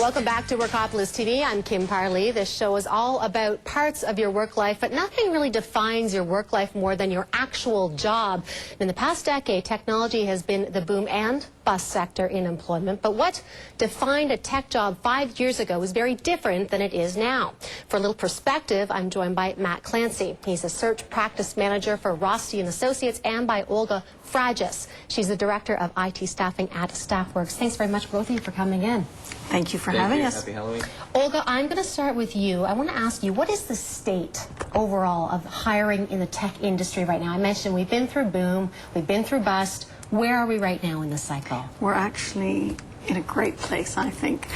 Welcome back to Workopolis TV. I'm Kim Parley. This show is all about parts of your work life, but nothing really defines your work life more than your actual job. In the past decade, technology has been the boom and bust sector in employment, but what defined a tech job 5 years ago is very different than it is now. For a little perspective, I'm joined by Matt Clancy. He's a search practice manager for Rostie and Associates, and by Olga Fragis. She's the director of IT staffing at Staffworks. Thanks very much, both of you, for coming in. Thank you for having us. Happy Halloween. Olga, I'm going to start with you. I want to ask you, what is the state overall of hiring in the tech industry right now? I mentioned we've been through boom, we've been through bust. Where are we right now in the cycle? We're actually in a great place, I think.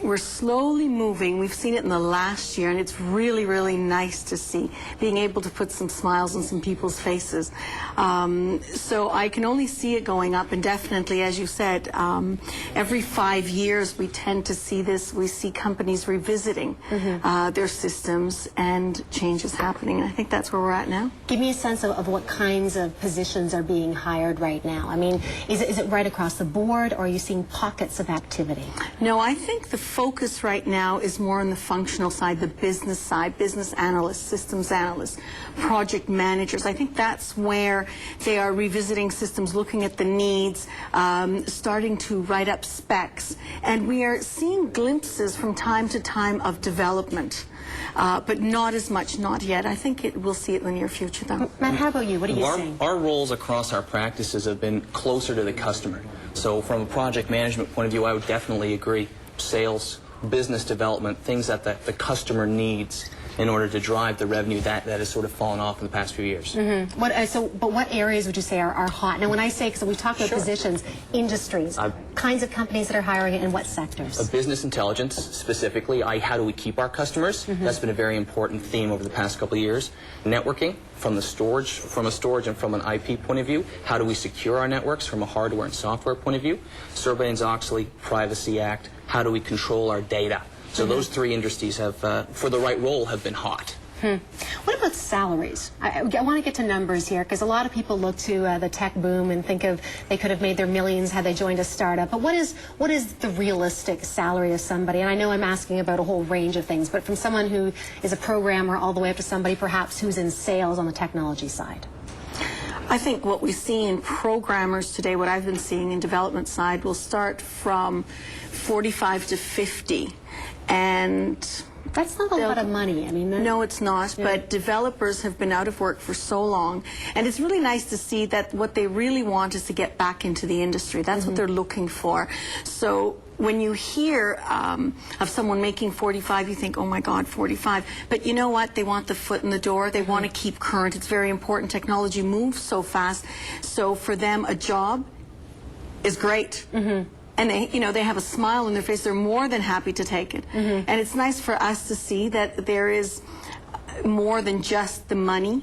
We're slowly moving. We've seen it in the last year, and it's really, really nice to see, being able to put some smiles on some people's faces. So I can only see it going up, and definitely, as you said, every 5 years we tend to see this. We see companies revisiting their systems and changes happening. And I think that's where we're at now. Give me a sense of what kinds of positions are being hired right now. I mean, is it right across the board, or are you seeing pockets of activity? No, I think the focus right now is more on the functional side, the business side, business analysts, systems analysts, project managers. I think that's where they are revisiting systems, looking at the needs, starting to write up specs. And we are seeing glimpses from time to time of development, but not as much, not yet. I think we'll see it in the near future, though. Matt, how about you? What are you seeing? Our roles across our practices have been closer to the customer. So from a project management point of view, I would definitely agree. Sales, business development, things that the customer needs in order to drive the revenue that has sort of fallen off in the past few years. But what areas would you say are hot? Now, when I say, because we talk about positions, industries, kinds of companies that are hiring, and what sectors? Business intelligence, specifically. How do we keep our customers? That's been a very important theme over the past couple of years. Networking, from a storage and from an IP point of view. How do we secure our networks from a hardware and software point of view? Sarbanes-Oxley, Privacy Act. How do we control our data? So those three industries have, for the right role, have been hot. What about salaries? I want to get to numbers here, because a lot of people look to the tech boom and think of they could have made their millions had they joined a startup. But what is the realistic salary of somebody? And I know I'm asking about a whole range of things, but from someone who is a programmer all the way up to somebody perhaps who's in sales on the technology side. I think what we see in programmers today, what I've been seeing in development side, will start from 45 to 50. And that's not a lot of money. I mean, no, it's not. Yeah. But developers have been out of work for so long, and it's really nice to see that what they really want is to get back into the industry. That's what they're looking for. So when you hear of someone making 45, you think, oh my God, 45. But you know what? They want the foot in the door. They want to keep current. It's very important. Technology moves so fast. So for them, a job is great. And they have a smile on their face. They're more than happy to take it. And it's nice for us to see that there is more than just the money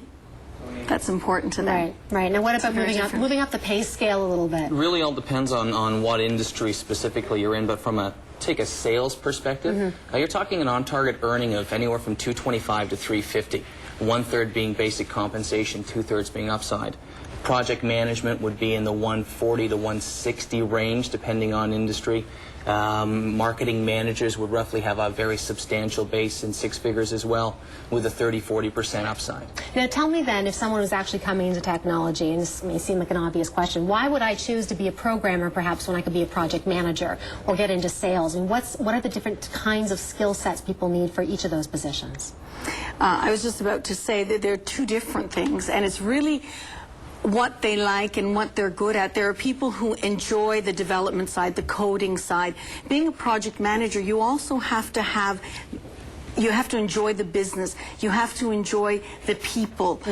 that's important to them. Right. Now, what about moving up the pay scale a little bit? It really all depends on what industry specifically you're in, but from take a sales perspective, you're talking an on-target earning of anywhere from $225 to $350, 1/3 being basic compensation, 2/3 being upside. Project management would be in the 140 to 160 range, depending on industry. Marketing managers would roughly have a very substantial base in 6 figures as well, with a 30–40% upside. Now tell me then, if someone was actually coming into technology, and this may seem like an obvious question, why would I choose to be a programmer perhaps when I could be a project manager or get into sales? And what are the different kinds of skill sets people need for each of those positions? I was just about to say that they're two different things, and it's really what they like and what they're good at. There are people who enjoy the development side, the coding side. Being a project manager, you also have to enjoy the business. You have to enjoy the people.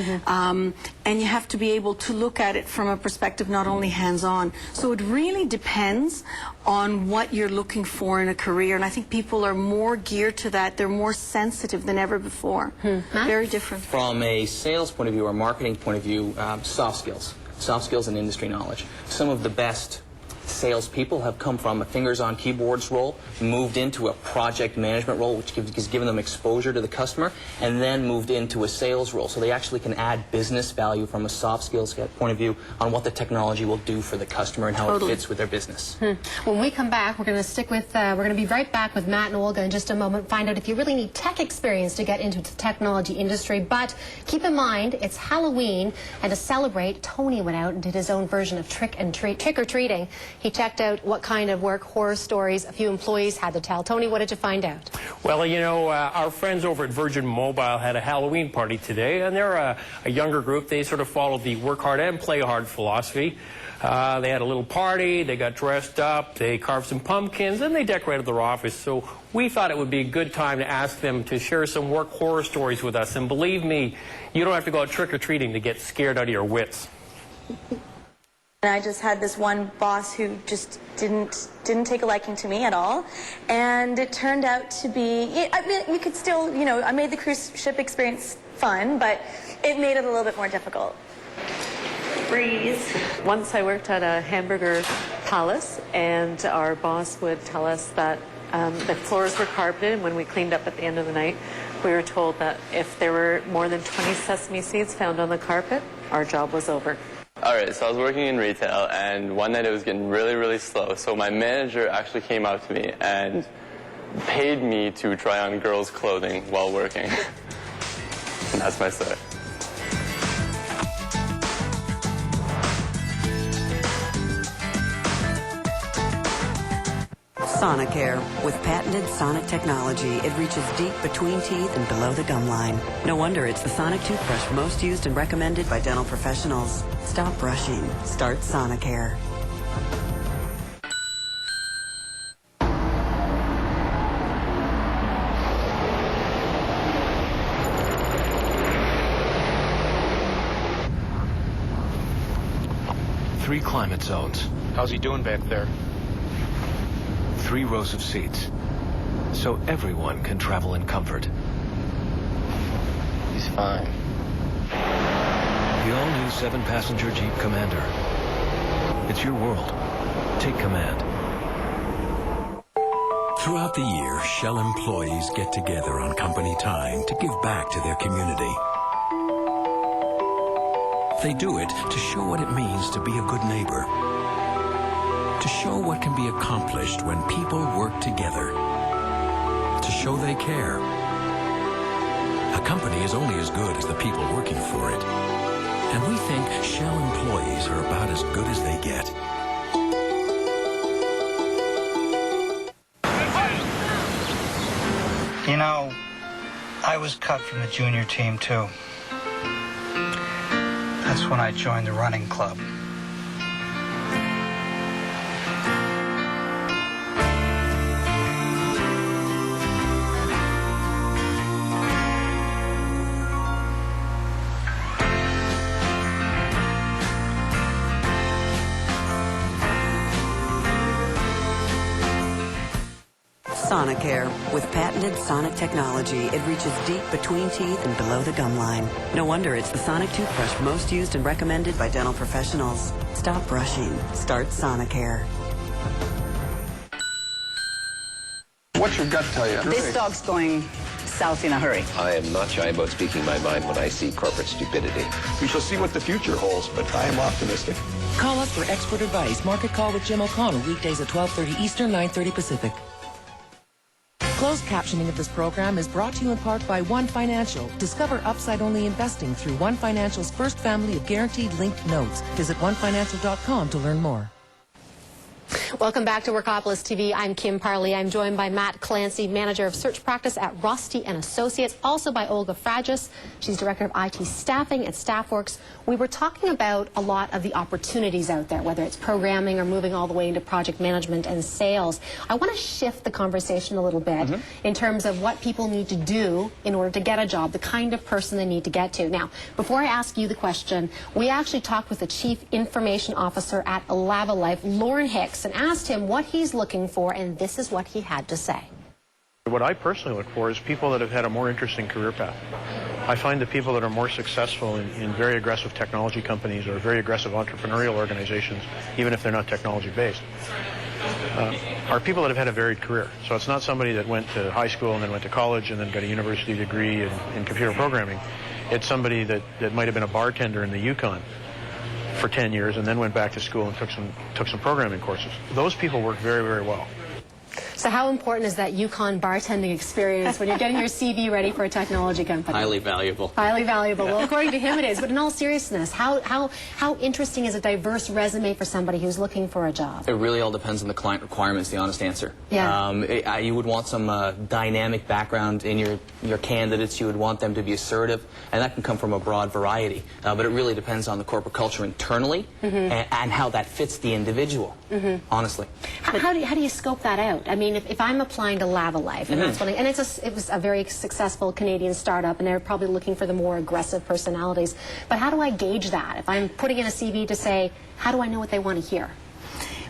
And you have to be able to look at it from a perspective not only hands-on. So it really depends on what you're looking for in a career. And I think people are more geared to that. They're more sensitive than ever before. Very different. From a sales point of view or marketing point of view, soft skills and industry knowledge. Some of the best salespeople have come from a fingers-on keyboards role, moved into a project management role, which has given them exposure to the customer, and then moved into a sales role. So they actually can add business value from a soft skills point of view on what the technology will do for the customer and how it fits with their business. When we come back, we're going to stick with, we're going to be right back with Matt and Olga in just a moment, find out if you really need tech experience to get into the technology industry. But keep in mind, it's Halloween, and to celebrate, Tony went out and did his own version of trick-or-treating. He checked out what kind of work horror stories a few employees had to tell. Tony, what did you find out? Well, you know, our friends over at Virgin Mobile had a Halloween party today, and they're a younger group. They sort of followed the work hard and play hard philosophy. They had a little party, they got dressed up, they carved some pumpkins, and they decorated their office. So we thought it would be a good time to ask them to share some work horror stories with us. And believe me, you don't have to go out trick-or-treating to get scared out of your wits. And I just had this one boss who just didn't take a liking to me at all, and it turned out to be, I mean, you could still, you know, I made the cruise ship experience fun, but it made it a little bit more difficult. Breeze. Once I worked at a hamburger palace, and our boss would tell us that the floors were carpeted, and when we cleaned up at the end of the night, we were told that if there were more than 20 sesame seeds found on the carpet, our job was over. All right, so I was working in retail, and one night it was getting really, really slow. So my manager actually came up to me and paid me to try on girls' clothing while working. And that's my story. Sonicare. With patented sonic technology, it reaches deep between teeth and below the gum line. No wonder it's the sonic toothbrush most used and recommended by dental professionals. Stop brushing. Start Sonicare. Three climate zones. How's he doing back there? 3 rows of seats, so everyone can travel in comfort. He's fine. The all-new 7-passenger Jeep Commander. It's your world. Take command. Throughout the year, Shell employees get together on company time to give back to their community. They do it to show what it means to be a good neighbor. To show what can be accomplished when people work together. To show they care. A company is only as good as the people working for it. And we think Shell employees are about as good as they get. You know, I was cut from the junior team too. That's when I joined the running club. Sonicare. With patented sonic technology, it reaches deep between teeth and below the gum line. No wonder it's the sonic toothbrush most used and recommended by dental professionals. Stop brushing. Start Sonicare. What's your gut tell you? This dog's going south in a hurry. I am not shy about speaking my mind when I see corporate stupidity. We shall see what the future holds, but I am optimistic. Call us for expert advice. Market Call with Jim O'Connell, weekdays at 12:30 Eastern, 9:30 Pacific. Closed captioning of this program is brought to you in part by One Financial. Discover upside-only investing through One Financial's first family of guaranteed linked notes. Visit onefinancial.com to learn more. Welcome back to Workopolis TV. I'm Kim Parley. I'm joined by Matt Clancy, Manager of Search Practice at Rostie and Associates, also by Olga Fragis. She's Director of IT Staffing at StaffWorks. We were talking about a lot of the opportunities out there, whether it's programming or moving all the way into project management and sales. I want to shift the conversation a little bit in terms of what people need to do in order to get a job, the kind of person they need to get to. Now, before I ask you the question, we actually talked with the Chief Information Officer at Lavalife, Lauren Hicks, and asked him what he's looking for, and this is what he had to say. What I personally look for is people that have had a more interesting career path. I find the people that are more successful in very aggressive technology companies or very aggressive entrepreneurial organizations, even if they're not technology-based, are people that have had a varied career. So it's not somebody that went to high school and then went to college and then got a university degree in computer programming. It's somebody that might have been a bartender in the Yukon for 10 years and then went back to school and took some programming courses. Those people work very, very well. So how important is that Yukon bartending experience when you're getting your CV ready for a technology company? Highly valuable. Highly valuable. Well, according to him it is. But in all seriousness, how interesting is a diverse resume for somebody who's looking for a job? It really all depends on the client requirements, the honest answer. Yeah. You would want some dynamic background in your candidates. You would want them to be assertive, and that can come from a broad variety. But it really depends on the corporate culture internally and how that fits the individual, honestly. How do you scope that out? I mean, if I'm applying to Lava Life, and that's what it was a very successful Canadian startup, and they're probably looking for the more aggressive personalities. But how do I gauge that? If I'm putting in a CV to say, how do I know what they want to hear?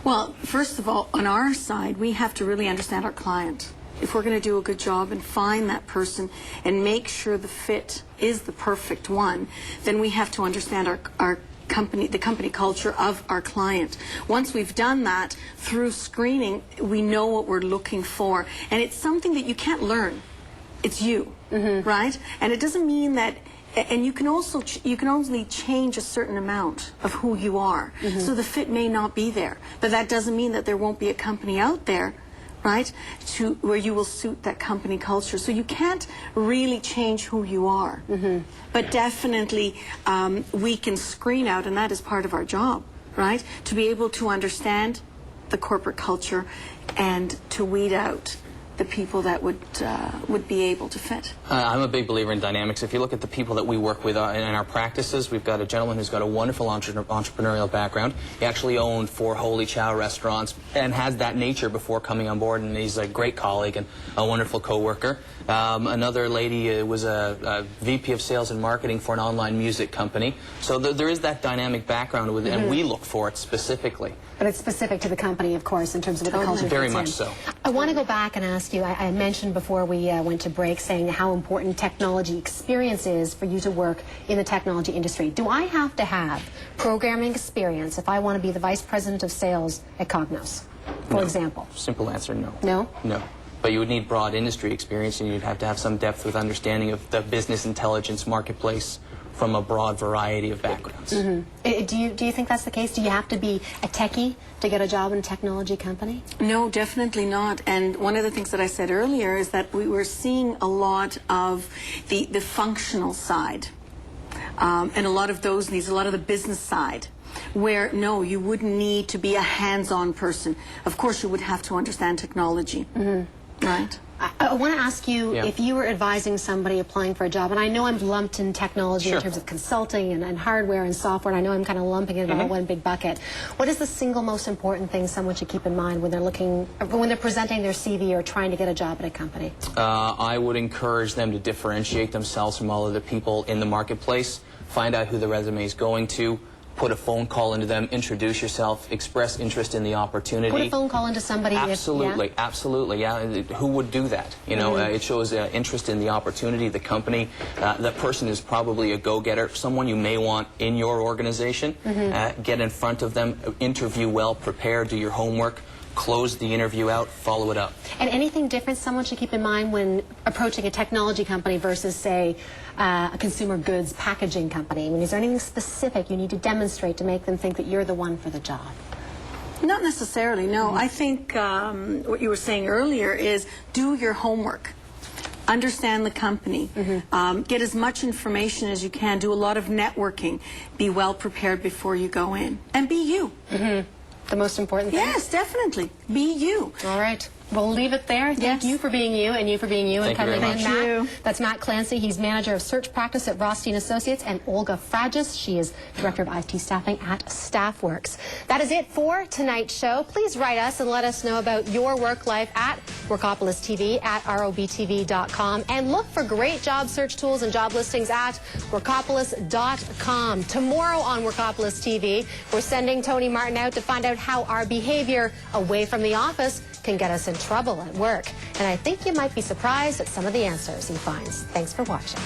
Well, first of all, on our side, we have to really understand our client. If we're going to do a good job and find that person and make sure the fit is the perfect one, then we have to understand the company culture of our client. Once we've done that through screening, we know what we're looking for, and it's something that you can't learn. It's you, right? And it doesn't mean that. And you can only change a certain amount of who you are. So the fit may not be there, but that doesn't mean that there won't be a company out there, right, where you will suit that company culture. So you can't really change who you are. But definitely we can screen out, and that is part of our job, right, to be able to understand the corporate culture and to weed out the people that would be able to fit. I'm a big believer in dynamics. If you look at the people that we work with in our practices, we've got a gentleman who's got a wonderful entrepreneurial background. He actually owned 4 Holy Chow restaurants and has that nature before coming on board, and he's a great colleague and a wonderful co-worker. Another lady was a VP of sales and marketing for an online music company. So there is that dynamic background with it, and we look for it specifically. But it's specific to the company, of course, in terms of what the culture Very fits much in. so. I want to go back and ask you, I mentioned before we went to break, saying how important technology experience is for you to work in the technology industry. Do I have to have programming experience if I want to be the Vice President of Sales at Cognos, for example? Simple answer, no. No? No. But you would need broad industry experience, and you'd have to have some depth with understanding of the business intelligence marketplace from a broad variety of backgrounds. Do you think that's the case? Do you have to be a techie to get a job in a technology company? No, definitely not. And one of the things that I said earlier is that we were seeing a lot of the functional side and a lot of those needs, a lot of the business side, where no, you wouldn't need to be a hands-on person. Of course, you would have to understand technology, right? I want to ask you, if you were advising somebody applying for a job, and I know I'm lumped in technology in terms of consulting and hardware and software, and I know I'm kind of lumping it all in one big bucket. What is the single most important thing someone should keep in mind when they're presenting their CV or trying to get a job at a company? I would encourage them to differentiate themselves from all of the people in the marketplace, find out who the resume is going to, put a phone call into them, introduce yourself, express interest in the opportunity. Put a phone call into somebody. Absolutely, absolutely, yeah. Who would do that? You know, it shows interest in the opportunity, the company. That person is probably a go-getter, someone you may want in your organization. Get in front of them, interview well, prepare, do your homework, close the interview out, follow it up. And anything different someone should keep in mind when approaching a technology company versus, say, a consumer goods packaging company? I mean, is there anything specific you need to demonstrate to make them think that you're the one for the job? Not necessarily, no. I think what you were saying earlier is do your homework. Understand the company. Get as much information as you can. Do a lot of networking. Be well prepared before you go in. And be you. The most important thing? Yes, definitely. Be you. All right. We'll leave it there. Thank you for being you, and you for being you. Thank you very much. Matt. That's Matt Clancy. He's manager of search practice at Rostie & Associates, and Olga Fragis. She is director of IT staffing at StaffWorks. That is it for tonight's show. Please write us and let us know about your work life at Workopolis TV at robtv.com, and look for great job search tools and job listings at workopolis.com. Tomorrow on Workopolis TV, we're sending Tony Martin out to find out how our behavior away from the office can get us in trouble at work. And I think you might be surprised at some of the answers he finds. Thanks for watching.